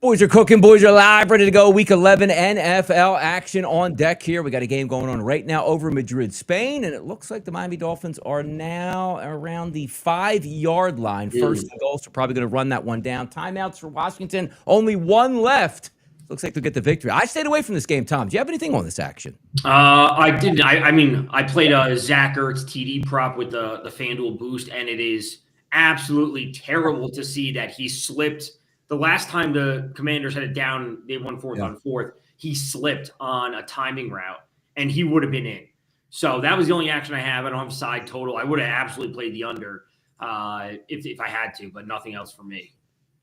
Boys are cooking. Boys are live, ready to go. Week 11 NFL action on deck here. We got a game going on right now over Madrid, Spain, and it looks like the Miami Dolphins are now around the 5-yard line. First and goal, so probably going to run that one down. Timeouts for Washington. Only one left. Looks like they'll get the victory. I stayed away from this game, Tom. Do you have anything on this action? I didn't. I mean, I played a Zach Ertz TD prop with the FanDuel boost, and it is absolutely terrible to see that he slipped. The last time the Commanders had it down, they won fourth on fourth. He slipped on a timing route, and he would have been in. So that was the only action I have. I don't have side total. I would have absolutely played the under if I had to, but nothing else for me.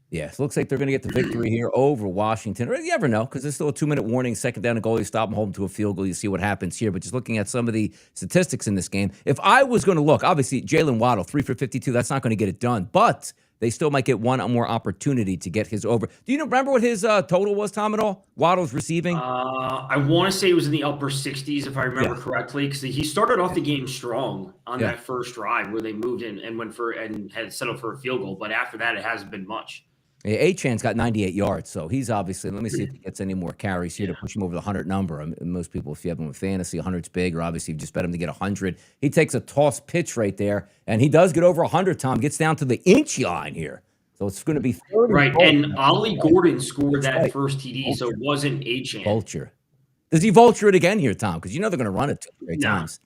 Yes, looks like they're going to get the victory here over Washington. Or you never know, because there's still a 2-minute warning. Second down and goal, you stop them, hold them to a field goal. You see what happens here. But just looking at some of the statistics in this game, if I was going to look, obviously Jalen Waddle, 3 for 52, that's not going to get it done. But they still might get one more opportunity to get his over. Do you remember what his total was, Tom, at all? Waddle's receiving? I want to say it was in the upper 60s, if I remember correctly, because he started off the game strong on that first drive where they moved in and went for and had settled for a field goal. But after that, it hasn't been much. Achan's got 98 yards, so he's obviously, let me see if he gets any more carries here to push him over the 100 number. I mean, most people, if you have him with fantasy, 100's big, or obviously you just bet him to get 100. He takes a toss pitch right there, and he does get over 100, Tom, gets down to the inch line here. So it's going to be 30. Right, and Ollie Gordon scored that first TD, so it wasn't Achan. Vulture. Does he vulture it again here, Tom? Because you know they're going to run it 2 or 3 times.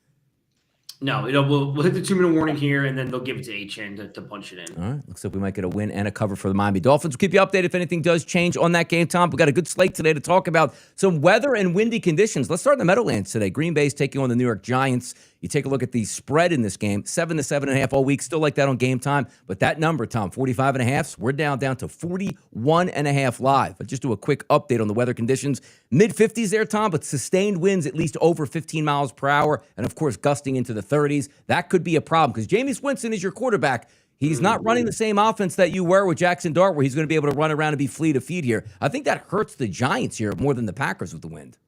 No, we'll hit the 2-minute warning here, and then they'll give it to Achan to punch it in. All right, looks like we might get a win and a cover for the Miami Dolphins. We'll keep you updated if anything does change on that game, Tom. We got a good slate today to talk about some weather and windy conditions. Let's start in the Meadowlands today. Green Bay's taking on the New York Giants. You take a look at the spread in this game, 7 to 7.5 all week. Still like that on Game Time, but that number, Tom, 45.5. We're down to 41.5 live. But just do a quick update on the weather conditions. Mid-50s there, Tom, but sustained winds at least over 15 miles per hour, and of course gusting into the 30s. That could be a problem because Jameis Winston is your quarterback. He's not running the same offense that you were with Jackson Dart, where he's going to be able to run around and be flea to feed here. I think that hurts the Giants here more than the Packers with the wind.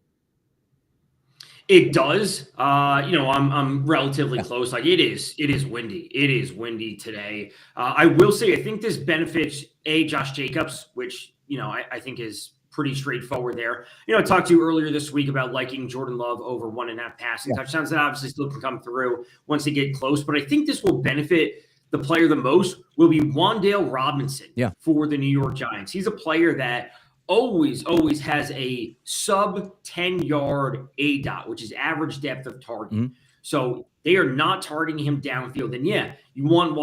It does. I'm relatively close. Like it is windy. It is windy today. I will say, I think this benefits Josh Jacobs, which, I think is pretty straightforward there. I talked to you earlier this week about liking Jordan Love over 1.5 passing touchdowns. That obviously still can come through once they get close, but I think this will benefit the player the most will be Wan'Dale Robinson for the New York Giants. He's a player that always has a sub 10-yard ADOT, which is average depth of target. So they are not targeting him downfield. And you want you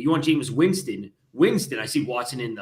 want Jameis Winston. I see Watson in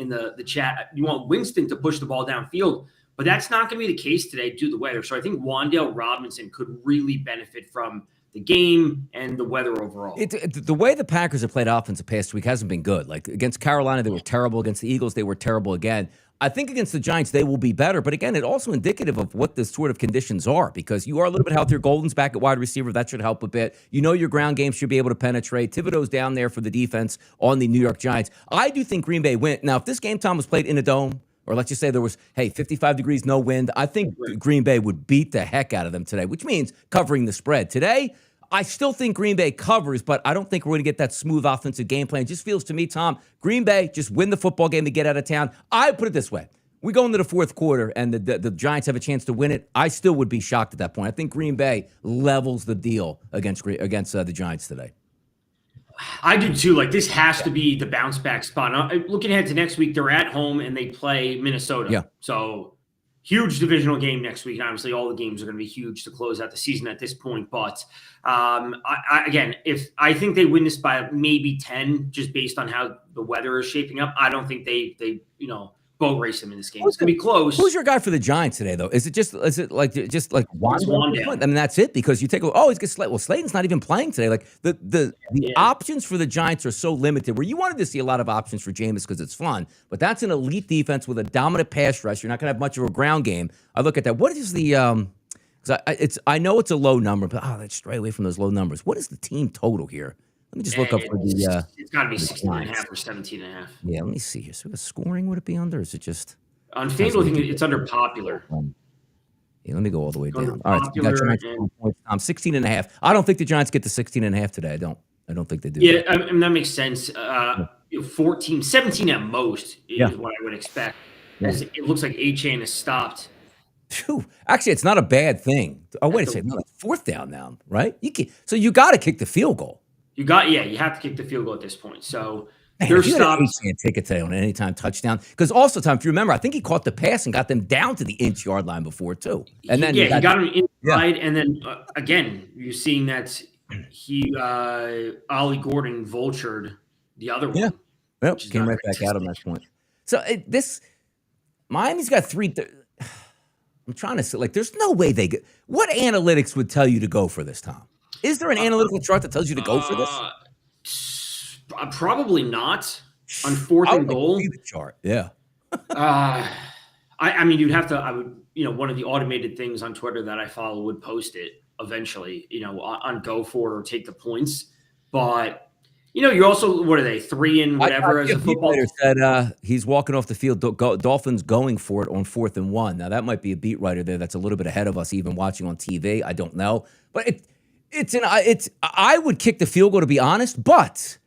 the chat. You want Winston to push the ball downfield, but that's not going to be the case today due to the weather. So I think Wan'Dale Robinson could really benefit from the game and the weather overall. The way the Packers have played offense the past week hasn't been good. Like against Carolina, they were terrible. Against the Eagles, they were terrible again. I think against the Giants, they will be better. But again, it's also indicative of what the sort of conditions are because you are a little bit healthier. Golden's back at wide receiver. That should help a bit. Your ground game should be able to penetrate. Thibodeau's down there for the defense on the New York Giants. I do think Green Bay win. Now, if this game, Tom, was played in a dome, or let's just say there was, 55 degrees, no wind, I think Green Bay would beat the heck out of them today, which means covering the spread. Today, I still think Green Bay covers, but I don't think we're going to get that smooth offensive game plan. It just feels to me, Tom, Green Bay just win the football game to get out of town. I put it this way. We go into the fourth quarter and the Giants have a chance to win it. I still would be shocked at that point. I think Green Bay levels the deal against the Giants today. I do too. Like this has to be the bounce back spot. Looking ahead to next week, they're at home and they play Minnesota. Yeah. So huge divisional game next week. And obviously all the games are going to be huge to close out the season at this point. But if I think they win this by maybe 10, just based on how the weather is shaping up, I don't think they boat race him in this game. It's going to be close. Who's your guy for the Giants today, though? Is it like Wan'Dale? I mean, that's it because you take he's got Slayton. Well, Slayton's not even playing today. Like the options for the Giants are so limited. Where you wanted to see a lot of options for Jameis because it's fun, but that's an elite defense with a dominant pass rush. You're not going to have much of a ground game. I look at that. What is the I know it's a low number, but let's stray away from those low numbers. What is the team total here? Let me just look up for the. It's got to be 16.5 or 17.5. Yeah, let me see here. So the scoring, would it be under? Or is it just on FanDuel? I think it's under popular. Yeah, let me go all the way down. All right, so you got Giants 16.5. I don't think the Giants get to 16.5 today. I don't think they do. Yeah, I mean, that makes sense. 14, 17 at most Yeah. is what I would expect. Yeah. As it looks like Achane has stopped Phew. Actually, it's not a bad thing. Oh, at wait a the second. No, it's fourth down now, right? So you got to kick the field goal. you have to kick the field goal at this point. So Man, they're if you had an stopped. 8-chance ticket today on an anytime touchdown, because also, Tom, if you remember, I think he caught the pass and got them down to the inch yard line before too. And then He got him inside, Yeah. and then again, you're seeing that he Ollie Gordon vultured the other Yeah. one. Well, which is came not right great back to out on see. that point. So Miami's got three. I'm trying to say, like, there's no way they get. What analytics would tell you to go for this, Tom? Is there an analytical chart that tells you to go for this? Probably not on fourth I and would like to goal. see the chart. Yeah. I mean, you'd have to. I would, one of the automated things on Twitter that I follow would post it eventually, on go for it or take the points. But you're also, what are they, 3 and whatever as a football? Beat writer said he's walking off the field. Dolphins going for it on 4th and 1. Now that might be a beat writer there that's a little bit ahead of us, even watching on TV. I don't know, but I would kick the field goal, to be honest. But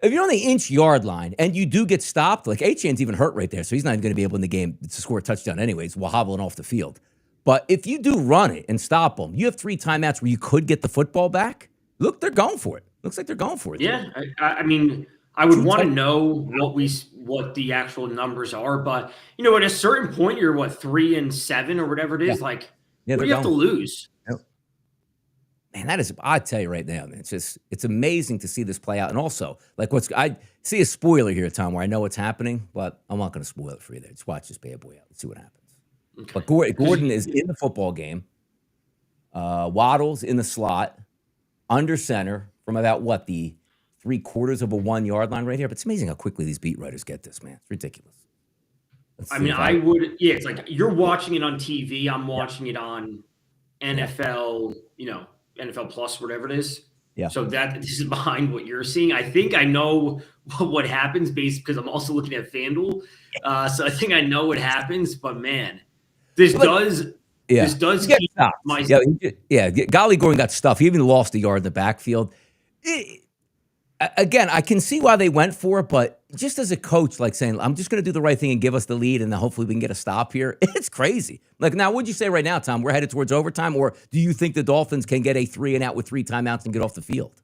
if you're on the inch yard line and you do get stopped, like Achane's even hurt right there, so he's not even going to be able in the game to score a touchdown anyways while hobbling off the field. But if you do run it and stop them, you have 3 timeouts where you could get the football back. Look, they're going for it. Looks like they're going for it. Yeah, I mean, I would want to know what the actual numbers are, but at a certain point, you're 3 and 7 or whatever it is. Yeah. Like, Yeah, what do you have to lose? Yep. Man, I tell you right now, man, it's amazing to see this play out. And also, like, I see a spoiler here, Tom, where I know what's happening, but I'm not going to spoil it for you there. Just watch this bad boy out. Let's see what happens. Okay. But Gordon is in the football game. Waddle's in the slot, under center from about the 3/4 of a 1 yard line right here. But it's amazing how quickly these beat writers get this, man. It's ridiculous. I would, it's like you're watching it on TV. I'm watching it on NFL, NFL Plus, whatever it is. Yeah. So this is behind what you're seeing. I think I know what happens because I'm also looking at FanDuel. So I think I know what happens, but man, this does keep my. Golly Gordon got stuffed. He even lost a yard in the backfield. Again, I can see why they went for it, but just as a coach, like saying, I'm just going to do the right thing and give us the lead, and then hopefully we can get a stop here. It's crazy. Like, now, what'd you say right now, Tom? We're headed towards overtime, or do you think the Dolphins can get a 3 and out with 3 timeouts and get off the field?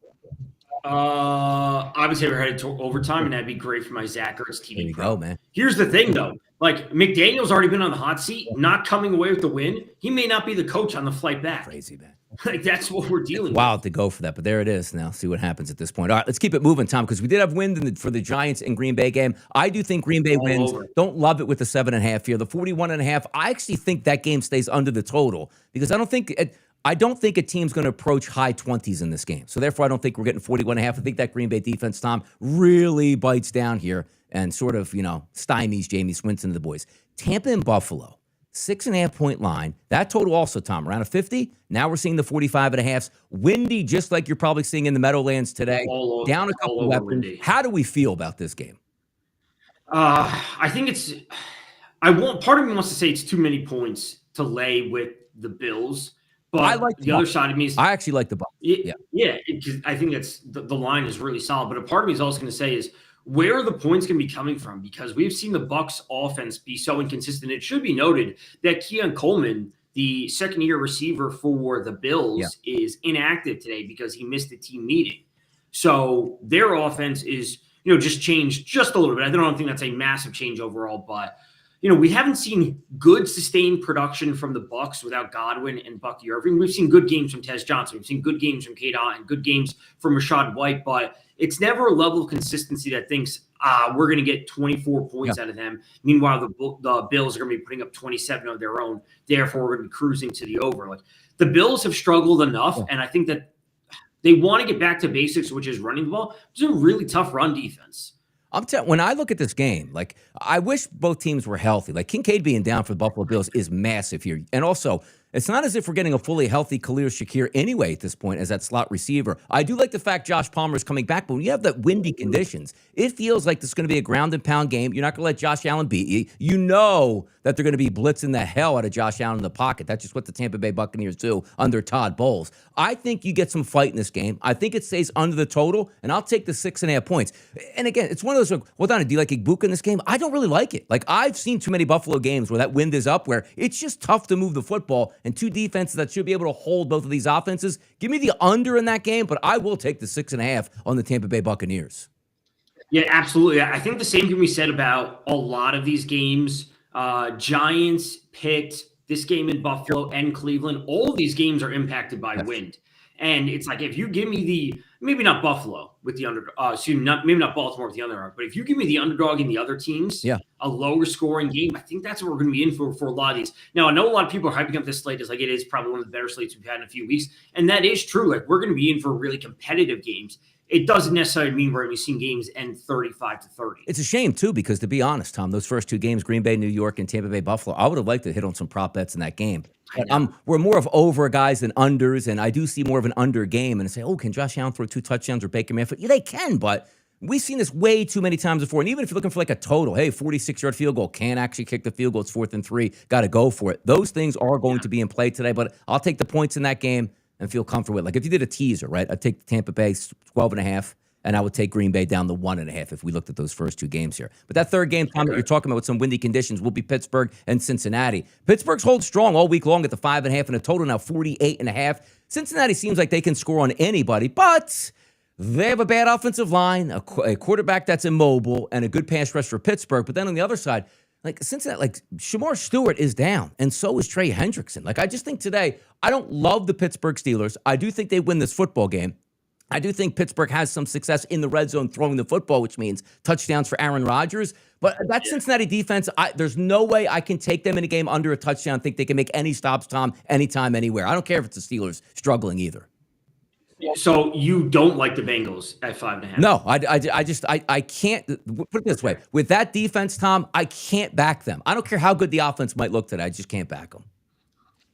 I would say we're headed to overtime, and that'd be great for my Zach Ertz TV. There you go, man. Here's the thing, though. Like, McDaniel's already been on the hot seat, not coming away with the win. He may not be the coach on the flight back. Crazy, man. Like, that's what we're dealing with. Wild to go for that, but there it is now. See what happens at this point. All right, let's keep it moving, Tom, because we did have wind for the Giants and Green Bay game. I do think Green Bay wins. Don't love it with the 7.5 here. The 41.5, I actually think that game stays under the total because I don't think a team's going to approach high 20s in this game. So therefore, I don't think we're getting 41.5. I think that Green Bay defense, Tom, really bites down here and sort of, stymies Jameis Winston and the boys. Tampa and Buffalo. 6.5-point line. That total also, Tom, around a 50. Now we're seeing the 45.5s. Windy, just like you're probably seeing in the Meadowlands today. Down a couple of weapons. Windy. How do we feel about this game? I think part of me wants to say it's too many points to lay with the Bills. But I like the other side of me is I actually like the Bucs. Yeah, I think that's the line is really solid. But a part of me is also going to say is, where are the points going to be coming from? Because we've seen the Bucs offense be so inconsistent. It should be noted that Keon Coleman, the second-year receiver for the Bills, is inactive today because he missed the team meeting. So their offense is, just changed just a little bit. I don't think that's a massive change overall, but we haven't seen good sustained production from the Bucs without Godwin and Bucky Irving. We've seen good games from Tez Johnson. We've seen good games from Kate Otten, good games from Rachaad White, but it's never a level of consistency that thinks, we're going to get 24 points out of them. Meanwhile, the Bills are going to be putting up 27 of their own. Therefore, we're going to be cruising to the over. Like, the Bills have struggled enough, and I think that they want to get back to basics, which is running the ball. It's a really tough run defense. When I look at this game, like, I wish both teams were healthy. Like, Kincaid being down for the Buffalo Bills is massive here. And also, It's not as if we're getting a fully healthy Khalil Shakir anyway at this point as that slot receiver. I do like the fact Josh Palmer is coming back, but when you have that windy conditions, it feels like this is going to be a ground and pound game. You're not going to let Josh Allen beat you. You know that they're going to be blitzing the hell out of Josh Allen in the pocket. That's just what the Tampa Bay Buccaneers do under Todd Bowles. I think you get some fight in this game. I think it stays under the total, and I'll take the 6.5 points. And again, it's one of those, well, Donna, do you like Igbuka in this game? I don't really like it. Like, I've seen too many Buffalo games where that wind is up, where it's just tough to move the football, and two defenses that should be able to hold both of these offenses. Give me the under in that game, but I will take the 6.5 on the Tampa Bay Buccaneers. Yeah, absolutely. I think the same can be said about a lot of these games. Giants picked this game in Buffalo and Cleveland. All of these games are impacted by wind. And it's like, if you give me maybe not Buffalo with the underdog, maybe not Baltimore with the underdog, but if you give me the underdog in the other teams, a lower scoring game, I think that's what we're going to be in for a lot of these. Now, I know a lot of people are hyping up this slate as like it is probably one of the better slates we've had in a few weeks. And that is true. Like, we're going to be in for really competitive games. It doesn't necessarily mean we're going to be seeing games end 35-30. It's a shame, too, because to be honest, Tom, those first two games, Green Bay, New York, and Tampa Bay, Buffalo, I would have liked to hit on some prop bets in that game. But we're more of over guys than unders, and I do see more of an under game. And I say, oh, can Josh Allen throw 2 touchdowns or Baker Mayfield? Yeah, they can, but we've seen this way too many times before. And even if you're looking for like a total, hey, 46-yard field goal, can't actually kick the field goal, it's 4th and 3, got to go for it. Those things are going to be in play today, but I'll take the points in that game and feel comfortable with it. Like, if you did a teaser, right, I'd take the Tampa Bay 12.5. And I would take Green Bay down to 1.5 if we looked at those first two games here. But that third game, Tom, that you're talking about with some windy conditions will be Pittsburgh and Cincinnati. Pittsburgh's hold strong all week long at the 5.5 and a total now 48.5. Cincinnati seems like they can score on anybody, but they have a bad offensive line, a quarterback that's immobile, and a good pass rush for Pittsburgh. But then on the other side, like Cincinnati, like Shamar Stewart is down, and so is Trey Hendrickson. Like, I just think today, I don't love the Pittsburgh Steelers. I do think they win this football game. I do think Pittsburgh has some success in the red zone throwing the football, which means touchdowns for Aaron Rodgers. But that Cincinnati defense, there's no way I can take them in a game under a touchdown and think they can make any stops, Tom, anytime, anywhere. I don't care if it's the Steelers struggling either. So you don't like the Bengals at 5.5? No, I can't. Put it this way. With that defense, Tom, I can't back them. I don't care how good the offense might look today. I just can't back them.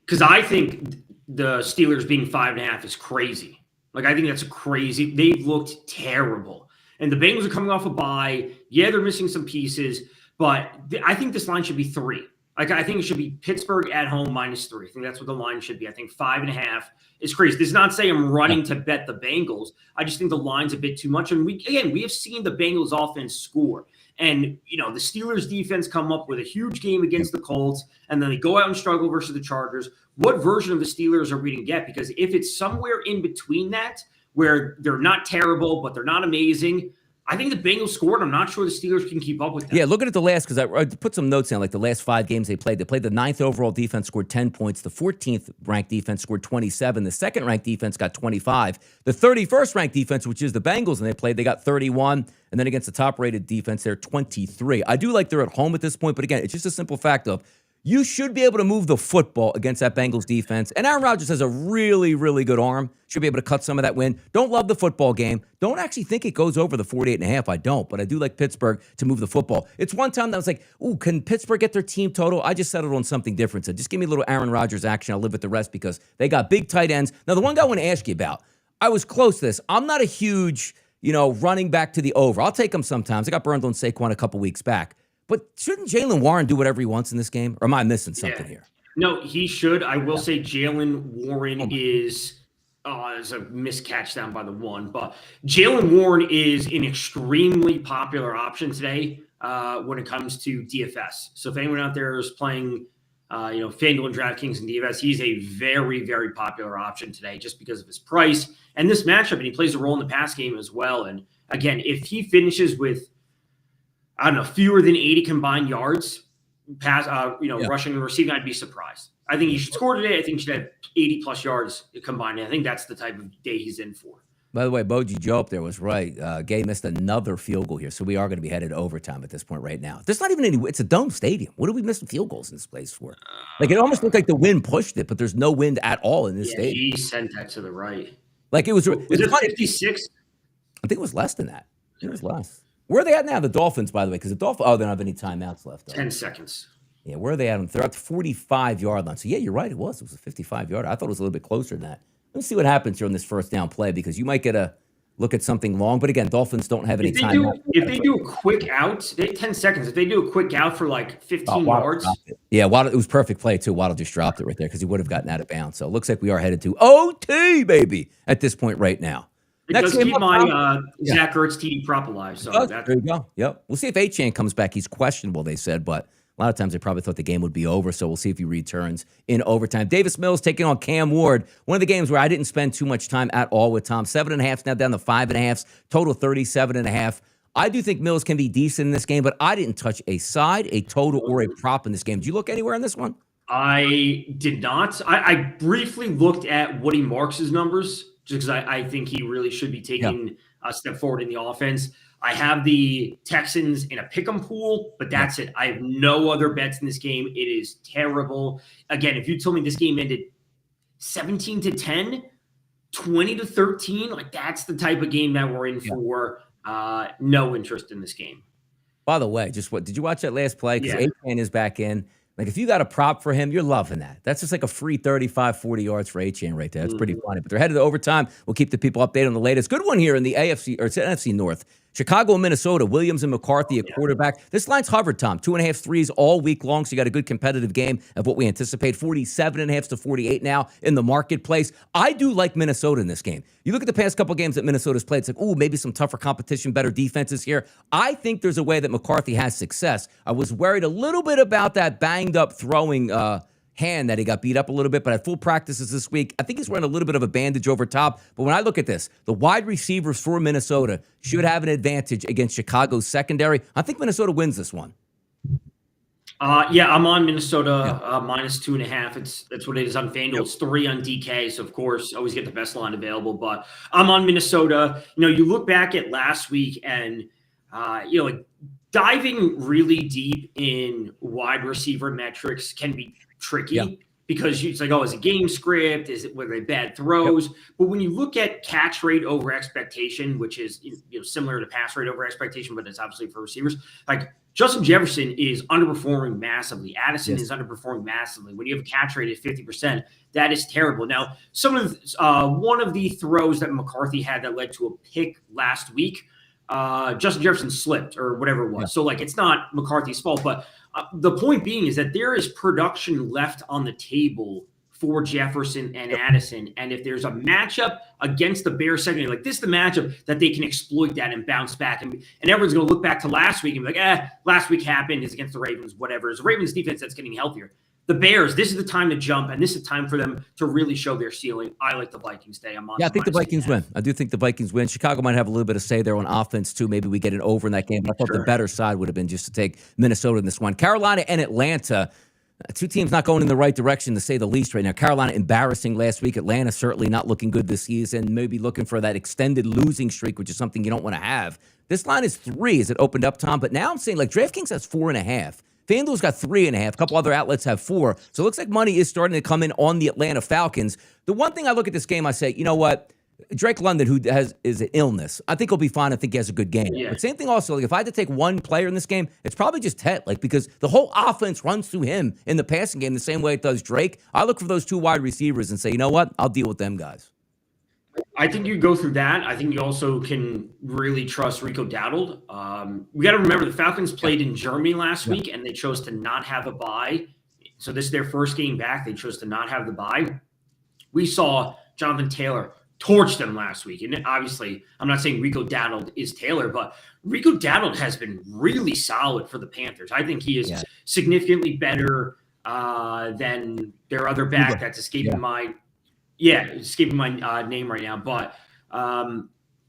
Because I think the Steelers being 5.5 is crazy. Like, I think that's crazy. They've looked terrible. And the Bengals are coming off a bye. Yeah, they're missing some pieces. But I think this line should be 3. Like, I think it should be Pittsburgh at home -3. I think that's what the line should be. I think 5.5 is crazy. This does not say I'm running to bet the Bengals. I just think the line's a bit too much. And we have seen the Bengals offense score. And, the Steelers defense come up with a huge game against the Colts, and then they go out and struggle versus the Chargers. What version of the Steelers are we going to get? Because if it's somewhere in between that, where they're not terrible, but they're not amazing, I think the Bengals scored. I'm not sure the Steelers can keep up with that. Yeah, looking at the last, because I put some notes down, like the last 5 games they played. They played the 9th overall defense, scored 10 points. The 14th ranked defense scored 27. The second ranked defense got 25. The 31st ranked defense, which is the Bengals, and they got 31. And then against the top rated defense, they're 23. I do like they're at home at this point, but again, it's just a simple fact of you should be able to move the football against that Bengals defense. And Aaron Rodgers has a really, really good arm. Should be able to cut some of that wind. Don't love the football game. Don't actually think it goes over the 48.5. I don't, but I do like Pittsburgh to move the football. It's one time that I was like, ooh, can Pittsburgh get their team total? I just settled on something different. So just give me a little Aaron Rodgers action. I'll live with the rest because they got big tight ends. Now, the one guy I want to ask you about, I was close to this. I'm not a huge, running back to the over. I'll take him sometimes. I got burned on Saquon a couple weeks back. But shouldn't Jaylen Warren do whatever he wants in this game? Or am I missing something here? No, he should. I will say Jaylen Warren is a miscatch down by the 1. But Jaylen Warren is an extremely popular option today when it comes to DFS. So if anyone out there is playing, FanDuel and DraftKings and DFS, he's a very, very popular option today just because of his price and this matchup. And he plays a role in the pass game as well. And again, if he finishes with fewer than 80 combined yards, rushing and receiving, I'd be surprised. I think he should score today. I think he should have 80-plus yards combined. I think that's the type of day he's in for. By the way, Boji Joe up there was right. Gay missed another field goal here, so we are going to be headed to overtime at this point right now. There's not even any – it's a dome stadium. What are we missing field goals in this place for? Like, it almost looked like the wind pushed it, but there's no wind at all in this stadium. He sent that to the right. Like, it was – Was it 56? I think it was less than that. It was less. Where are they at now, the Dolphins, by the way? Because the Dolphins, they don't have any timeouts left. 10 seconds. Yeah, where are they at? They're at the 45-yard line. So, yeah, you're right. It was. It was a 55-yard. I thought it was a little bit closer than that. Let's see what happens here on this first down play because you might get a look at something long. But, again, Dolphins don't have any time. If they do a quick out, they have 10 seconds. If they do a quick out for like 15 yards. Yeah, Waddle, it was perfect play, too. Waddle just dropped it right there because he would have gotten out of bounds. So, it looks like we are headed to OT, baby, at this point right now. It does keep my Zach Ertz TD prop alive. So there you go. Yep. We'll see if Achane comes back. He's questionable, they said, but a lot of times they probably thought the game would be over, so we'll see if he returns in overtime. Davis Mills taking on Cam Ward. One of the games where I didn't spend too much time at all with Tom. 7.5 now down to 5.5. Total 37.5. I do think Mills can be decent in this game, but I didn't touch a side, a total, or a prop in this game. Did you look anywhere in this one? I did not. I briefly looked at Woody Marks' numbers just because I think he really should be taking a step forward in the offense. I have the Texans in a pick'em pool, but that's it. I have no other bets in this game. It is terrible. Again, if you told me this game ended 17-10, 20-13, like that's the type of game that we're in for. No interest in this game. By the way, just what did you watch that last play? Because Achane is back in. Like, if you got a prop for him, you're loving that. That's just like a free 35, 40 yards for Achane right there. That's pretty funny. But they're headed to overtime. We'll keep the people updated on the latest. Good one here in the AFC, or it's NFC North. Chicago and Minnesota, Williams and McCarthy at quarterback. This line's hovered, Tom. 2.5 threes all week long, so you got a good competitive game of what we anticipate. 47.5 to 48 now in the marketplace. I do like Minnesota in this game. You look at the past couple games that Minnesota's played, it's like, ooh, maybe some tougher competition, better defenses here. I think there's a way that McCarthy has success. I was worried a little bit about that banged-up throwing hand that he got beat up a little bit, but at full practices this week, I think he's wearing a little bit of a bandage over top. But when I look at this, the wide receivers for Minnesota should have an advantage against Chicago's secondary. I think Minnesota wins this one. I'm on Minnesota minus 2.5. That's what it is on FanDuel. It's 3 on DK, so of course, always get the best line available. But I'm on Minnesota. You look back at last week, and like diving really deep in wide receiver metrics can be tricky because it's like, is it game script? Were they bad throws? But when you look at catch rate over expectation, which is similar to pass rate over expectation, but it's obviously for receivers, like Justin Jefferson is underperforming massively. Addison is underperforming massively. When you have a catch rate at 50%, that is terrible. Now, one of the throws that McCarthy had that led to a pick last week, Justin Jefferson slipped or whatever it was. So it's not McCarthy's fault, but the point being is that there is production left on the table for Jefferson and Addison. And if there's a matchup against the Bears secondary, like this is the matchup that they can exploit that and bounce back. And everyone's going to look back to last week and be like, last week happened. It's against the Ravens, whatever. It's the Ravens defense that's getting healthier. The Bears, this is the time to jump, and this is time for them to really show their ceiling. I like the Vikings today. I think the Vikings win. I do think the Vikings win. Chicago might have a little bit of say there on offense, too. Maybe we get an over in that game. But I thought the better side would have been just to take Minnesota in this one. Carolina and Atlanta, two teams not going in the right direction, to say the least, right now. Carolina embarrassing last week. Atlanta certainly not looking good this season. Maybe looking for that extended losing streak, which is something you don't want to have. This line is 3 as it opened up, Tom. But now I'm saying, DraftKings has 4.5. FanDuel's got 3.5. A couple other outlets have 4. So it looks like money is starting to come in on the Atlanta Falcons. The one thing I look at this game, I say, you know what? Drake London, who is an illness, I think he'll be fine. I think he has a good game. But same thing also, if I had to take one player in this game, it's probably just Tet, because the whole offense runs through him in the passing game the same way it does Drake. I look for those 2 wide receivers and say, you know what? I'll deal with them guys. I think you go through that. I think you also can really trust Rico Dowdle. We got to remember the Falcons played in Germany last week, and they chose to not have a bye. So this is their first game back. They chose to not have the bye. We saw Jonathan Taylor torch them last week. And obviously, I'm not saying Rico Dowdle is Taylor, but Rico Dowdle has been really solid for the Panthers. I think he is significantly better than their other back that's escaping my name right now. But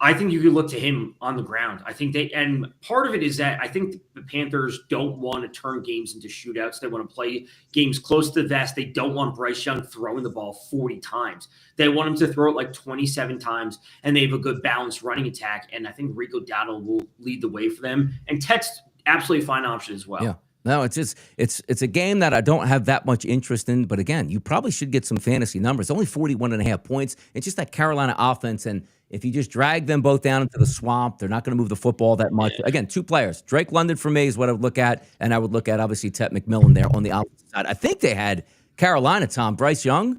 I think you could look to him on the ground. I think and part of it is that I think the Panthers don't want to turn games into shootouts. They want to play games close to the vest. They don't want Bryce Young throwing the ball 40 times. They want him to throw it like 27 times, and they have a good balanced running attack. And I think Rico Dowdle will lead the way for them. And Tet's absolutely a fine option as well. Yeah. No, it's just it's a game that I don't have that much interest in. But again, you probably should get some fantasy numbers. Only 41.5 points. It's just that Carolina offense, and If you just drag them both down into the swamp, they're not going to move the football that much. Again, two players. Drake London for me is what I would look at, and I would look at obviously Tet McMillan there on the opposite side. I think they had Carolina, Tom, Bryce Young,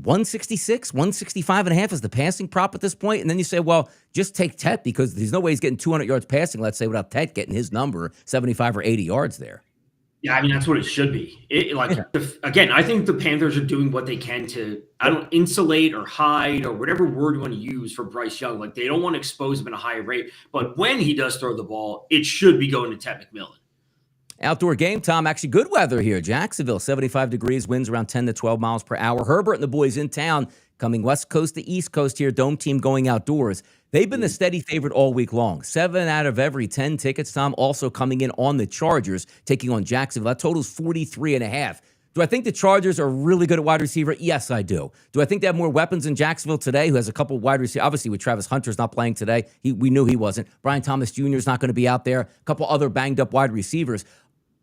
166, 165 and a half is the passing prop at this point. And then you say, well, just take Tet because there's no way he's getting 200 yards passing, let's say, without Tet getting his number, 75 or 80 yards there. Yeah, I mean, that's what it should be. Again, I think the Panthers are doing what they can to, insulate or hide or whatever word you want to use for Bryce Young. Like, they don't want to expose him at a higher rate. But when he does throw the ball, it should be going to Tet McMillan. Outdoor game, Tom. Actually, good weather here. Jacksonville, 75 degrees, winds around 10 to 12 miles per hour. Herbert and the boys in town, coming west coast to east coast here. Dome team going outdoors. They've been the steady favorite all week long. 7 out of every 10 tickets, Tom, also coming in on the Chargers, taking on Jacksonville. That totals 43.5. Do I think the Chargers are really good at wide receiver? Yes, I do. Do I think they have more weapons in Jacksonville today, who has a couple wide receivers? Obviously, with Travis Hunter's not playing today, we knew he wasn't. Brian Thomas Jr. is not going to be out there. A couple other banged-up wide receivers.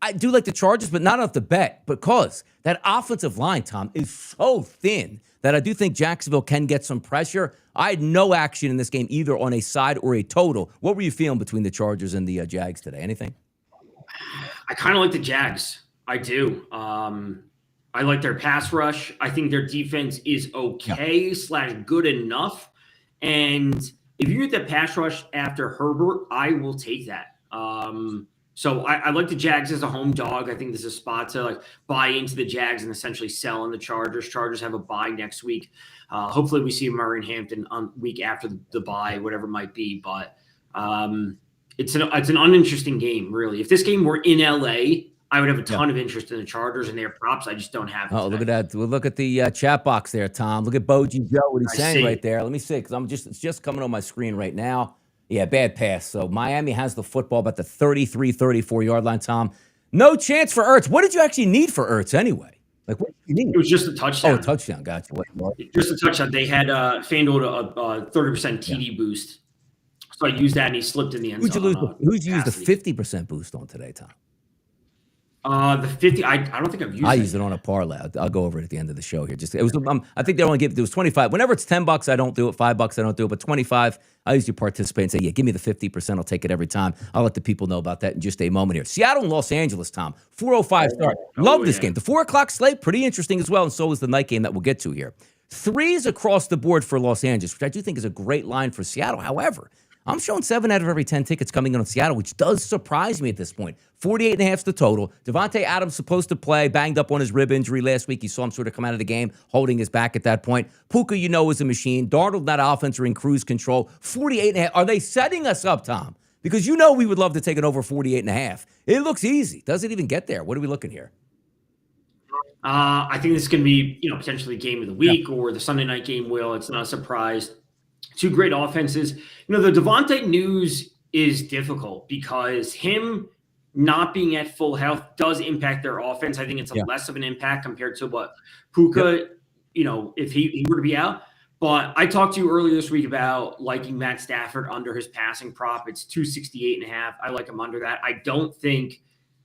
I do like the Chargers, but not off the bet because that offensive line, Tom, is so thin that I do think Jacksonville can get some pressure. I had no action in this game either on a side or a total. What were you feeling between the Chargers and the Jags today? Anything? I kind of like the Jags. I do. I like their pass rush. I think their defense is okay / good enough. And if you get the pass rush after Herbert, I will take that. So I like the Jags as a home dog. I think there's a spot to buy into the Jags and essentially sell on the Chargers. Chargers have a bye next week. Hopefully we see Murray and Hampton on week after the bye, whatever it might be. But it's an uninteresting game, really. If this game were in LA, I would have a ton of interest in the Chargers and their props. I just don't have it. Oh, look at that. We'll look at the chat box there, Tom. Look at Boji Joe, what he's saying right there. Let me see, because it's just coming on my screen right now. Yeah, bad pass. So Miami has the football about the 33, 34-yard line, Tom. No chance for Ertz. What did you actually need for Ertz anyway? What did you need? It was just a touchdown. Oh, a touchdown. Gotcha. Just a touchdown. They had FanDuel a 30% TD boost. So I used that, and he slipped in the end zone. Who'd you use the 50% boost on today, Tom? The 50. I don't think I've used it. I used it on a parlay. I'll go over it at the end of the show here. It was. I think they only give it was 25. Whenever it's $10, I don't do it. $5, I don't do it. But 25, I usually participate and say, yeah, give me the 50%. I'll take it every time. I'll let the people know about that in just a moment here. Seattle and Los Angeles, Tom. 4:05 start. Love this game. The 4:00 slate, pretty interesting as well, and so is the night game that we'll get to here. 3s across the board for Los Angeles, which I do think is a great line for Seattle. However, I'm showing 7 out of every 10 tickets coming in on Seattle, which does surprise me at this point. 48.5 is the total. Devontae Adams supposed to play, banged up on his rib injury last week. You saw him sort of come out of the game, holding his back at that point. Puka, is a machine. Darnold, that offense, are in cruise control. 48.5. Are they setting us up, Tom? Because we would love to take it over 48.5. It looks easy. Does it even get there? What are we looking here? I think this is going to be, potentially game of the week or the Sunday night game. It's not a surprise. Two great offenses. The Devontae news is difficult because him not being at full health does impact their offense. I think it's less of an impact compared to what Puka, if he were to be out. But I talked to you earlier this week about liking Matt Stafford under his passing prop. It's 268.5. I like him under that. I don't think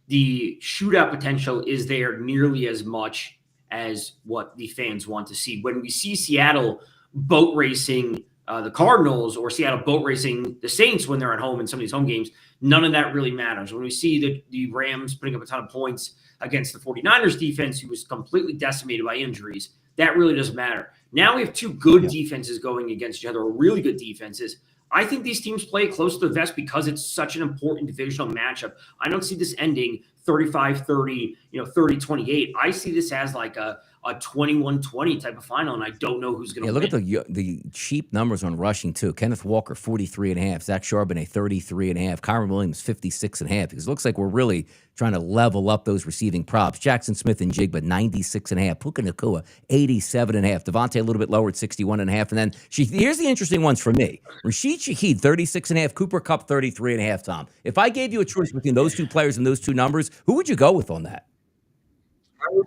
the shootout potential is there nearly as much as what the fans want to see. When we see Seattle boat racing the Cardinals or Seattle boat racing the Saints when they're at home in some of these home games, none of that really matters. When we see the Rams putting up a ton of points against the 49ers defense, who was completely decimated by injuries, that really doesn't matter. Now we have two good defenses going against each other, or really good defenses. I think these teams play close to the vest because it's such an important divisional matchup. I don't see this ending 35-30, 30-28. I see this as like a 21-20 type of final, and I don't know who's going to win. Look at the cheap numbers on rushing, too. Kenneth Walker, 43.5. Zach Charbonnet, 33.5. Kyron Williams, 56.5. Because it looks like we're really trying to level up those receiving props. Jackson Smith and Jigba, 96.5. Puka Nacua, 87.5. Devontae a little bit lower at 61.5. And then here's the interesting ones for me. Rashid Shaheed, 36.5. Cooper Kupp, 33.5, Tom. If I gave you a choice between those two players and those two numbers, who would you go with on that?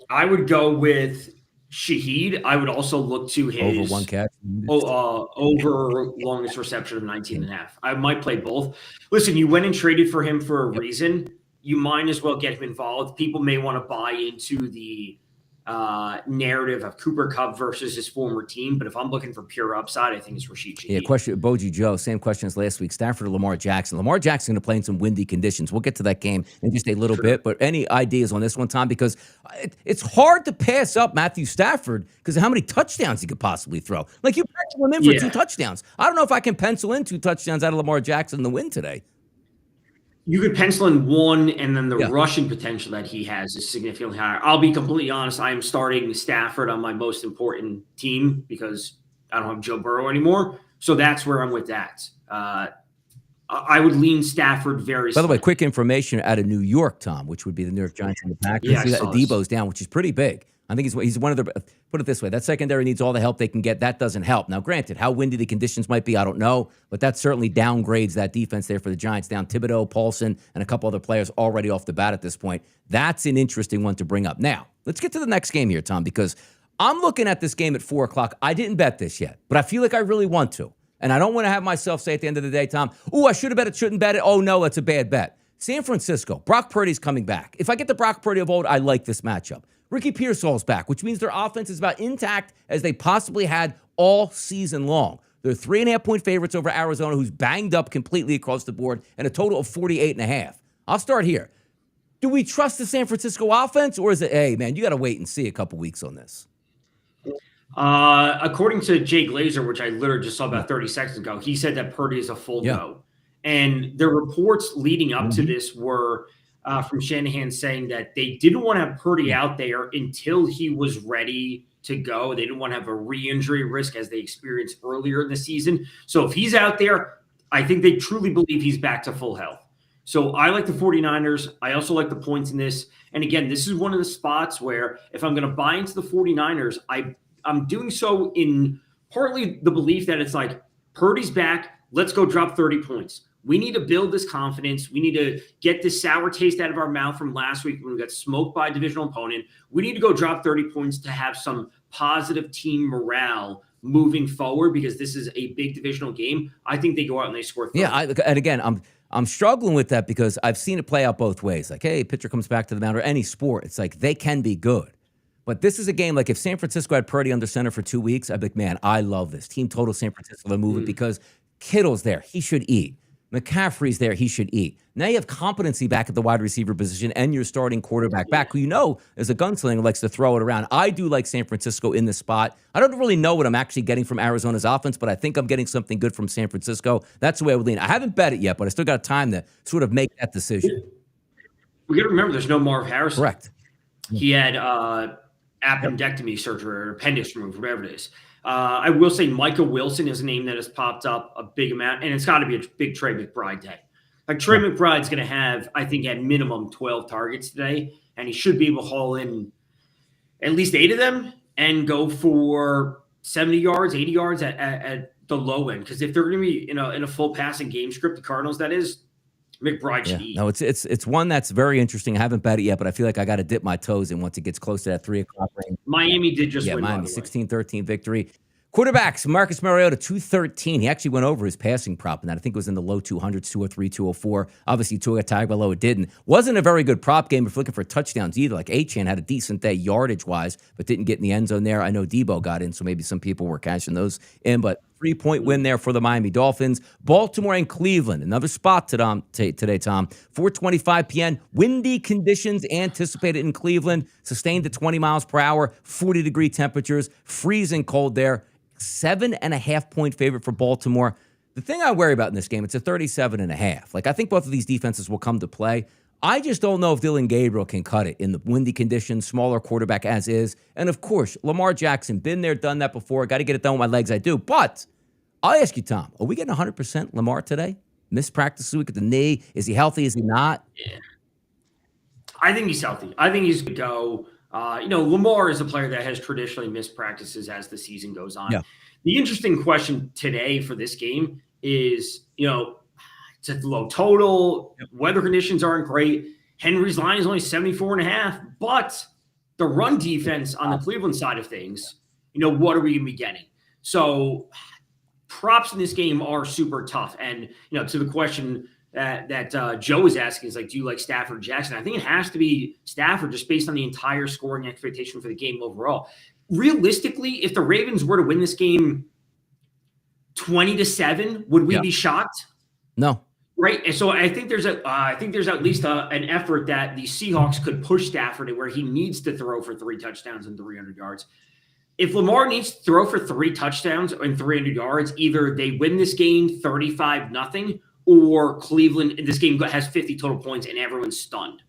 I would go with Shaheed. I would also look to his over one catch, over longest reception of 19.5. I might play both. Listen, you went and traded for him for a reason. You might as well get him involved. People may want to buy into the narrative of Cooper Kupp versus his former team. But if I'm looking for pure upside, I think it's Rashid Shaheed. Yeah, question, Boji Joe, same question as last week. Stafford or Lamar Jackson? Lamar Jackson going to play in some windy conditions. We'll get to that game in just a little bit. But any ideas on this one, Tom? Because it's hard to pass up Matthew Stafford because of how many touchdowns he could possibly throw. Like, you pencil him in for 2 touchdowns. I don't know if I can pencil in 2 touchdowns out of Lamar Jackson in the win today. You could pencil in 1, and then the rushing potential that he has is significantly higher. I'll be completely honest. I am starting Stafford on my most important team because I don't have Joe Burrow anymore. So that's where I'm with that. I would lean Stafford very By the way, quick information out of New York, Tom, which would be the New York Giants and the Packers. Yeah, Debo's down, which is pretty big. I think he's one of the, put it this way, that secondary needs all the help they can get. That doesn't help. Now, granted, how windy the conditions might be, I don't know, but that certainly downgrades that defense there for the Giants. Down Thibodeau, Paulson, and a couple other players already off the bat at this point. That's an interesting one to bring up. Now, let's get to the next game here, Tom, because I'm looking at this game at 4 o'clock. I didn't bet this yet, but I feel like I really want to. And I don't want to have myself say at the end of the day, Tom, oh, I should have bet it, shouldn't bet it. Oh, no, it's a bad bet. San Francisco, Brock Purdy's coming back. If I get the Brock Purdy of old, I like this matchup. Ricky Pearsall's back, which means their offense is about intact as they possibly had all season long. They're 3.5-point favorites over Arizona, who's banged up completely across the board, and a total of 48.5. I'll start here. Do we trust the San Francisco offense, or is it, hey, man, you got to wait and see a couple weeks on this? According to Jay Glazer, which I literally just saw about 30 seconds ago, he said that Purdy is a full go. And the reports leading up to this were from Shanahan saying that they didn't want to have Purdy out there until he was ready to go. They didn't want to have a re-injury risk as they experienced earlier in the season. So if he's out there, I think they truly believe he's back to full health. So I like the 49ers. I also like the points in this. And again, this is one of the spots where if I'm going to buy into the 49ers, I'm doing so in partly the belief that it's like, Purdy's back. Let's go drop 30 points. We need to build this confidence. We need to get this sour taste out of our mouth from last week when we got smoked by a divisional opponent. We need to go drop 30 points to have some positive team morale moving forward because this is a big divisional game. I think they go out and they score 30. Yeah, and again, I'm struggling with that because I've seen it play out both ways. Like, hey, pitcher comes back to the mound or any sport. It's like they can be good. But this is a game, like if San Francisco had Purdy under center for 2 weeks, I'd be like, man, I love this. Team total San Francisco, they move it because Kittle's there. He should eat. McCaffrey's there. He should eat. Now you have competency back at the wide receiver position and your starting quarterback back, who you know is a gunslinger, likes to throw it around. I do like San Francisco in this spot. I don't really know what I'm actually getting from Arizona's offense, but I think I'm getting something good from San Francisco. That's the way I would lean. I haven't bet it yet, but I still got time to sort of make that decision. We got to remember there's no Marv Harrison. Correct. He had appendectomy surgery or appendix removed, whatever it is. I will say Micah Wilson is a name that has popped up a big amount, and it's got to be a big Trey McBride day. Like Trey McBride's going to have, I think, at minimum 12 targets today, and he should be able to haul in at least 8 of them and go for 70 yards, 80 yards at the low end. Because if they're going to be in a full passing game script, the Cardinals, that is, McBride should eat. No, it's one that's very interesting. I haven't bet it yet, but I feel like I got to dip my toes in once it gets close to that 3 o'clock range. Miami did just win. Miami 16-13 victory. Quarterbacks, Marcus Mariota, 213. He actually went over his passing prop, and I think it was in the low 200s, 203, 204. Obviously, Tua Tagovailoa didn't. Wasn't a very good prop game if you're looking for touchdowns either. Like Achane had a decent day yardage-wise, but didn't get in the end zone there. I know Debo got in, so maybe some people were cashing those in, but 3-point win there for the Miami Dolphins. Baltimore and Cleveland, another spot today, Tom. 4:25 p.m. Windy conditions anticipated in Cleveland. Sustained at 20 miles per hour, 40-degree temperatures, freezing cold there. 7.5-point favorite for Baltimore. The thing I worry about in this game, it's a 37.5. Like, I think both of these defenses will come to play. I just don't know if Dylan Gabriel can cut it in the windy conditions, smaller quarterback as is. And, of course, Lamar Jackson, been there, done that before. Got to get it done with my legs, I do. But I'll ask you, Tom, are we getting 100% Lamar today? Missed practice this week at the knee. Is he healthy? Is he not? Yeah. I think he's healthy. I think he's going to go. Lamar is a player that has traditionally missed practices as the season goes on. Yeah. The interesting question today for this game is, it's a low total. Weather conditions aren't great. Henry's line is only 74.5, but the run defense on the Cleveland side of things, what are we going to be getting? So props in this game are super tough. And, to the question, that Joe was asking is like, do you like Stafford or Jackson? I think it has to be Stafford just based on the entire scoring expectation for the game overall. Realistically, if the Ravens were to win this game 20-7, would we be shocked? No. Right. And so I think there's at least an effort that the Seahawks could push Stafford to where he needs to throw for 3 touchdowns and 300 yards. If Lamar needs to throw for 3 touchdowns and 300 yards, either they win this game 35-0 or Cleveland, this game has 50 total points and everyone's stunned.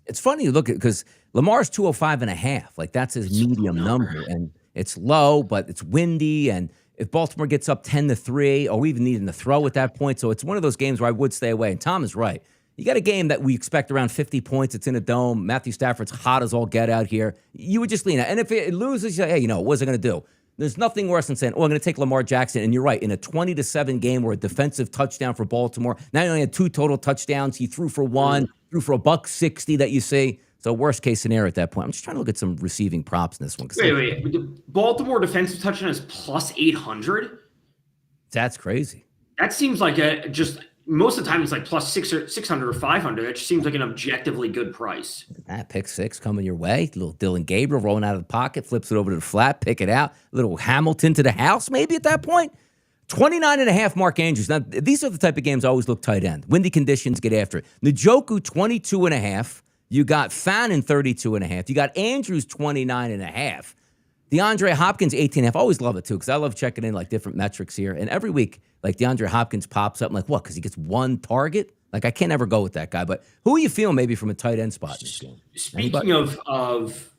It's funny to look at because Lamar's 205.5. Like that's his medium number. And it's low, but it's windy. And if Baltimore gets up 10-3, or even needing to throw at that point. So it's one of those games where I would stay away. And Tom is right. You got a game that we expect around 50 points. It's in a dome. Matthew Stafford's hot as all get out here. You would just lean out. And if it loses, you say, hey, what's it going to do? There's nothing worse than saying, I'm going to take Lamar Jackson. And you're right. In a 20-7 game where a defensive touchdown for Baltimore, now he only had 2 total touchdowns. He threw for 1, threw for $160 that you see. So worst case scenario at that point. I'm just trying to look at some receiving props in this one. Wait. The Baltimore defensive touchdown is plus 800. That's crazy. That seems like most of the time it's like plus 600 or 500. That just seems like an objectively good price. That pick 6 coming your way. A little Dylan Gabriel rolling out of the pocket, flips it over to the flat, pick it out. A little Hamilton to the house maybe at that point. 29.5 Mark Andrews. Now, these are the type of games I always look tight end. Windy conditions, get after it. Njoku, 22.5. You got Fannin, 32.5. You got Andrews, 29.5. DeAndre Hopkins, 18.5. I always love it, too, because I love checking in, like, different metrics here. And every week, like, DeAndre Hopkins pops up. I'm like, what, because he gets 1 target? Like, I can't ever go with that guy. But who are you feeling maybe from a tight end spot in this game? Speaking of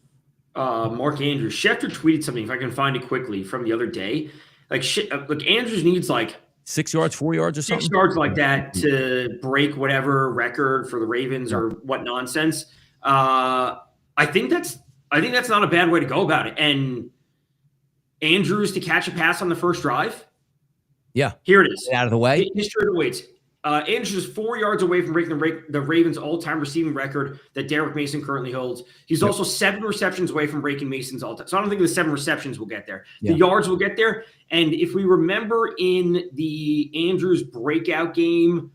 Mark Andrews, Schefter tweeted something, if I can find it quickly, from the other day. Like Andrews needs, like, 6 yards, 4 yards or something? 6 yards like that to break whatever record for the Ravens or what nonsense. I think that's not a bad way to go about it. And Andrews to catch a pass on the first drive. Yeah. Here it is. Get out of the way. History awaits. Andrews is 4 yards away from breaking the Ravens' all-time receiving record that Derek Mason currently holds. He's also 7 receptions away from breaking Mason's all-time. So I don't think the 7 receptions will get there. The yards will get there. And if we remember in the Andrews breakout game,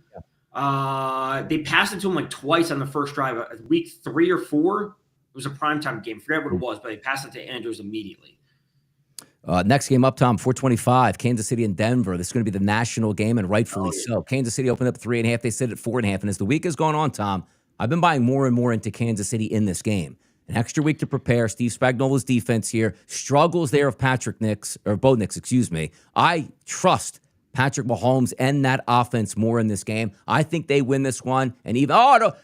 they passed it to him like twice on the first drive, week 3 or 4. It was a primetime game. Forget what it was, but they passed it to Andrews immediately. Next game up, Tom, 425, Kansas City and Denver. This is going to be the national game, and rightfully so. Kansas City opened up 3.5. They sit at 4.5. And as the week has gone on, Tom, I've been buying more and more into Kansas City in this game. An extra week to prepare. Steve Spagnuolo's defense here. Struggles there of Bo Nix, excuse me. I trust Patrick Mahomes and that offense more in this game. I think they win this one. And even,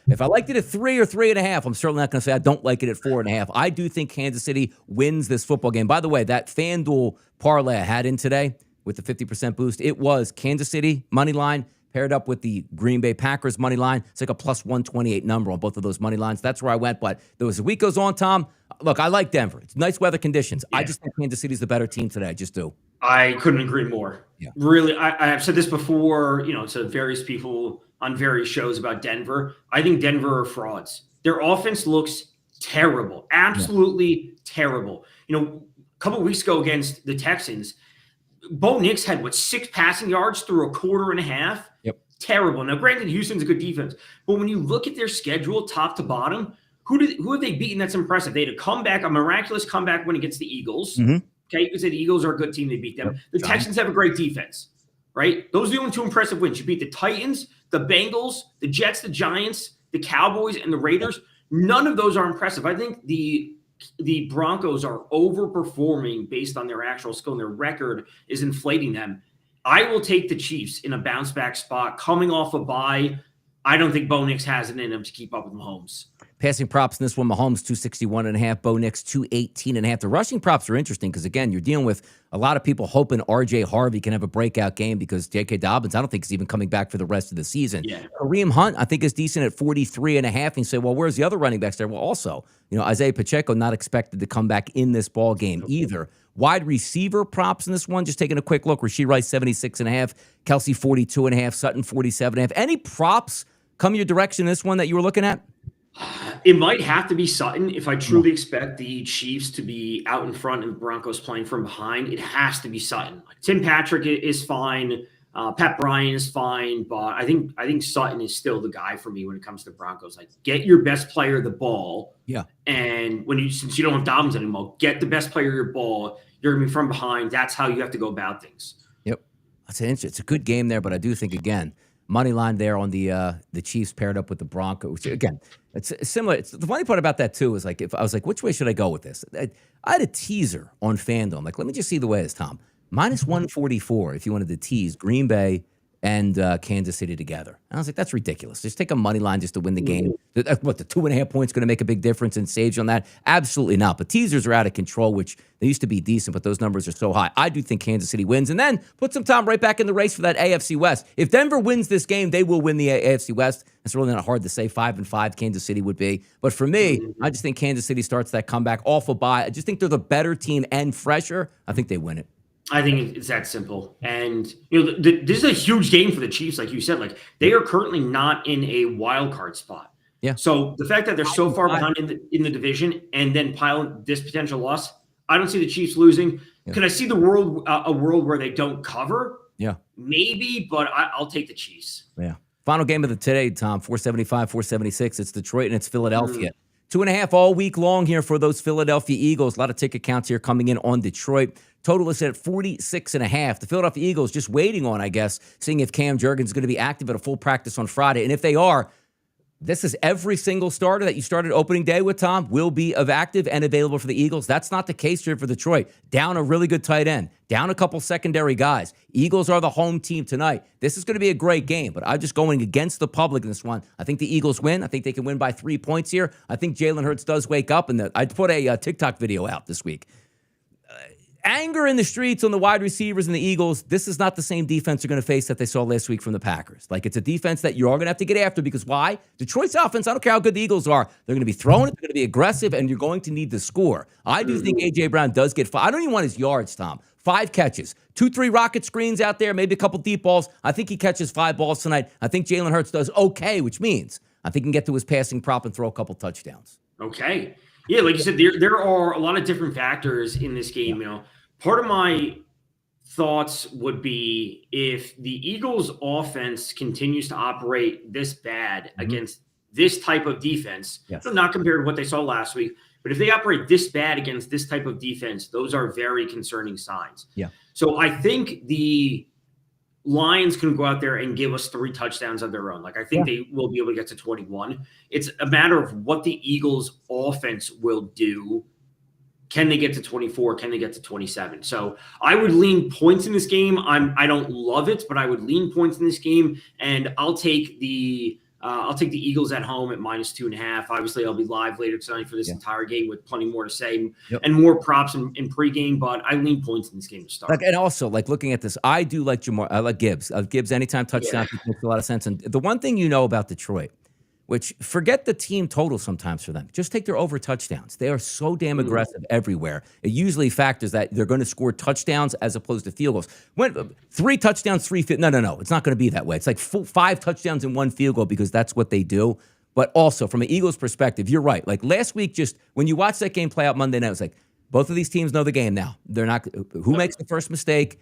if I liked it at 3 or 3.5, I'm certainly not going to say I don't like it at 4.5. I do think Kansas City wins this football game. By the way, that FanDuel parlay I had in today with the 50% boost, it was Kansas City money line paired up with the Green Bay Packers money line. It's like a plus 128 number on both of those money lines. That's where I went. But as the week goes on, Tom, look, I like Denver. It's nice weather conditions. Yeah. I just think Kansas City's the better team today. I just do. I couldn't agree more. Yeah. Really, I have said this before, to various people on various shows about Denver. I think Denver are frauds. Their offense looks terrible, absolutely terrible. A couple of weeks ago against the Texans, Bo Nix had 6 passing yards through a quarter and a half. Yep. Terrible. Now, granted, Houston's a good defense, but when you look at their schedule, top to bottom, who have they beaten that's impressive? They had a miraculous comeback win against the Eagles. Mm-hmm. Okay, you could say the Eagles are a good team. They beat them. Yep. The Texans have a great defense, right? Those are the only 2 impressive wins. You beat the Titans, the Bengals, the Jets, the Giants, the Cowboys, and the Raiders. None of those are impressive. I think the Broncos are overperforming based on their actual skill, and their record is inflating them. I will take the Chiefs in a bounce-back spot coming off a bye. I don't think Bo Nix has it in him to keep up with Mahomes. Passing props in this one, Mahomes 261.5, Bo Nix 218.5. The rushing props are interesting because, again, you're dealing with a lot of people hoping R.J. Harvey can have a breakout game because J.K. Dobbins, I don't think is even coming back for the rest of the season. Yeah. Kareem Hunt, I think, is decent at 43.5. And you say, well, where's the other running backs there? Well, also, Isaiah Pacheco not expected to come back in this ball game either. Wide receiver props in this one, just taking a quick look. Rashee Rice, 76.5. Kelsey, 42.5. Sutton, 47.5. Any props come your direction in this one that you were looking at? It might have to be Sutton if I truly expect the Chiefs to be out in front and the Broncos playing from behind. It has to be Sutton. Tim Patrick is fine. Pat Bryant is fine, but I think Sutton is still the guy for me when it comes to Broncos. Like, get your best player the ball. Yeah. And since you don't have Dobbins anymore, get the best player your ball. You're going to be from behind. That's how you have to go about things. Yep. It's a good game there, but I do think, again, money line there on the Chiefs paired up with the Broncos. Again, it's similar. It's the funny part about that too is like, if I was like, which way should I go with this? I had a teaser on FanDuel. Like, let me just see the way it's, Tom. Minus 144 if you wanted to tease Green Bay and Kansas City together. And I was like, that's ridiculous. Just take a money line just to win the game. What, the 2.5 points going to make a big difference and save you on that? Absolutely not. But teasers are out of control, which they used to be decent, but those numbers are so high. I do think Kansas City wins. And then put some time right back in the race for that AFC West. If Denver wins this game, they will win the AFC West. It's really not hard to say. 5-5 Kansas City would be. But for me, I just think Kansas City starts that comeback off a bye. I just think they're the better team and fresher. I think they win it. I think it's that simple. And, this is a huge game for the Chiefs, like you said. Like, they are currently not in a wild card spot. Yeah. So the fact that they're so far behind in the division and then pile this potential loss, I don't see the Chiefs losing. Yeah. Can I see a world where they don't cover? Yeah. Maybe, but I'll take the Chiefs. Yeah. Final game of the today, Tom, 475, 476. It's Detroit and it's Philadelphia. 2.5 all week long here for those Philadelphia Eagles. A lot of ticket counts here coming in on Detroit. Total is at 46.5. The Philadelphia Eagles just waiting on, I guess, seeing if Cam Jurgens is going to be active at a full practice on Friday. And if they are, this is every single starter that you started opening day with, Tom, will be active and available for the Eagles. That's not the case here for Detroit. Down a really good tight end. Down a couple secondary guys. Eagles are the home team tonight. This is going to be a great game, but I'm just going against the public in this one. I think the Eagles win. I think they can win by 3 points here. I think Jalen Hurts does wake up. And I put a TikTok video out this week. Anger in the streets on the wide receivers and the Eagles. This is not the same defense you're going to face that they saw last week from the Packers. Like, it's a defense that you are going to have to get after because why? Detroit's offense, I don't care how good the Eagles are. They're going to be throwing it. They're going to be aggressive, and you're going to need to score. I do think A.J. Brown does get 5. I don't even want his yards, Tom. 5 catches. 2-3 rocket screens out there, maybe a couple deep balls. I think he catches 5 balls tonight. I think Jalen Hurts does okay, which means I think he can get to his passing prop and throw a couple touchdowns. Okay. Yeah, like you said, there are a lot of different factors in this game, Part of my thoughts would be if the Eagles' offense continues to operate this bad against this type of defense, so not compared to what they saw last week, but if they operate this bad against this type of defense, those are very concerning signs. Yeah. So I think the Lions can go out there and give us 3 touchdowns of their own. Like, I think they will be able to get to 21. It's a matter of what the Eagles' offense will do. Can they get to 24? Can they get to 27? So I would lean points in this game. I don't love it, but I would lean points in this game, and I'll take the Eagles at home at -2.5. Obviously, I'll be live later tonight for this entire game with plenty more to say and more props in pregame. But I lean points in this game to start. And also, looking at this, I do like Jamar. I like Gibbs. Gibbs anytime touchdown makes a lot of sense. And the one thing about Detroit, which forget the team total sometimes for them. Just take their over touchdowns. They are so damn aggressive everywhere. It usually factors that they're going to score touchdowns as opposed to field goals. When 3 touchdowns, 3 field. No. It's not going to be that way. It's like 5 touchdowns and 1 field goal because that's what they do. But also from an Eagles perspective, you're right. Like last week, just when you watch that game play out Monday night, it was like both of these teams know the game now. They're not. Who makes the first mistake?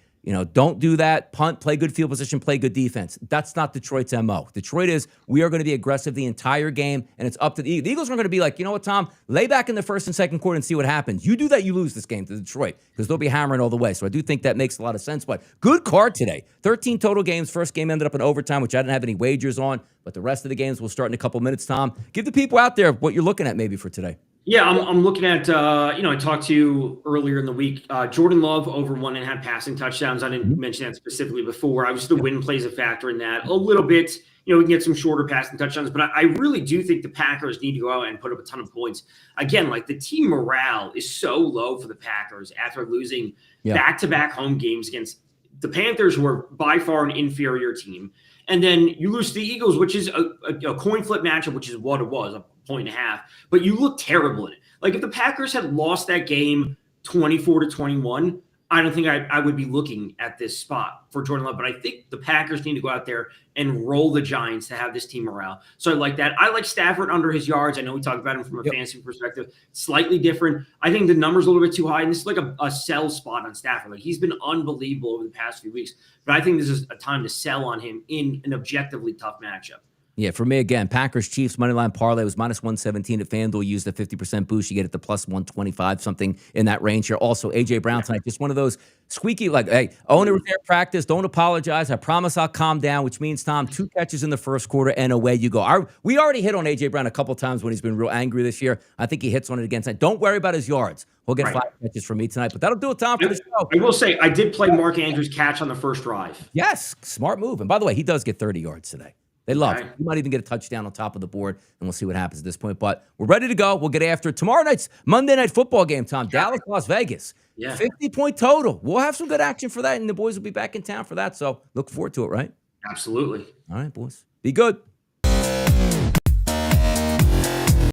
Don't do that. Punt, play good field position, play good defense. That's not Detroit's MO. Detroit is, we are going to be aggressive the entire game, and it's up to the Eagles. The Eagles are going to be like, you know what, Tom? Lay back in the first and second quarter and see what happens. You do that, you lose this game to Detroit because they'll be hammering all the way. So I do think that makes a lot of sense. But good card today. 13 total games. First game ended up in overtime, which I didn't have any wagers on. But the rest of the games will start in a couple minutes, Tom. Give the people out there what you're looking at maybe for today. Yeah, I'm looking at, I talked to you earlier in the week, Jordan Love over 1.5 passing touchdowns. I didn't mention that specifically before. Obviously, the win plays a factor in that a little bit. We can get some shorter passing touchdowns, but I really do think the Packers need to go out and put up a ton of points. Again, like the team morale is so low for the Packers after losing back-to-back home games against the Panthers, who are by far an inferior team. And then you lose to the Eagles, which is a coin flip matchup, which is what it was, 1.5, but you look terrible in it. Like if the Packers had lost that game 24-21, I don't think I would be looking at this spot for Jordan Love, but I think the Packers need to go out there and roll the Giants to have this team morale. So I like that. I like Stafford under his yards. I know we talked about him from a fantasy perspective, slightly different. I think the number's a little bit too high, and this is like a sell spot on Stafford. Like, he's been unbelievable over the past few weeks, but I think this is a time to sell on him in an objectively tough matchup. Yeah, for me, again, Packers-Chiefs moneyline parlay was minus 117 at FanDuel. Used a 50% boost. You get it to plus 125, something in that range here. Also, A.J. Brown tonight, just one of those squeaky, like, hey, owner was there, practice, don't apologize. I promise I'll calm down, which means, Tom, 2 catches in the first quarter, and away you go. We already hit on A.J. Brown a couple times when he's been real angry this year. I think he hits on it again tonight. Don't worry about his yards. We'll get 5 catches from me tonight, but that'll do it, Tom, for the show. I will say, I did play Mark Andrews' catch on the first drive. Yes, smart move. And by the way, he does get 30 yards today. They love it. He might even get a touchdown on top of the board, and we'll see what happens at this point. But we're ready to go. We'll get after it. Tomorrow night's Monday Night Football game, Tom. Dallas, Las Vegas. 50-point total. We'll have some good action for that, and the boys will be back in town for that. So look forward to it, right? Absolutely. All right, boys. Be good.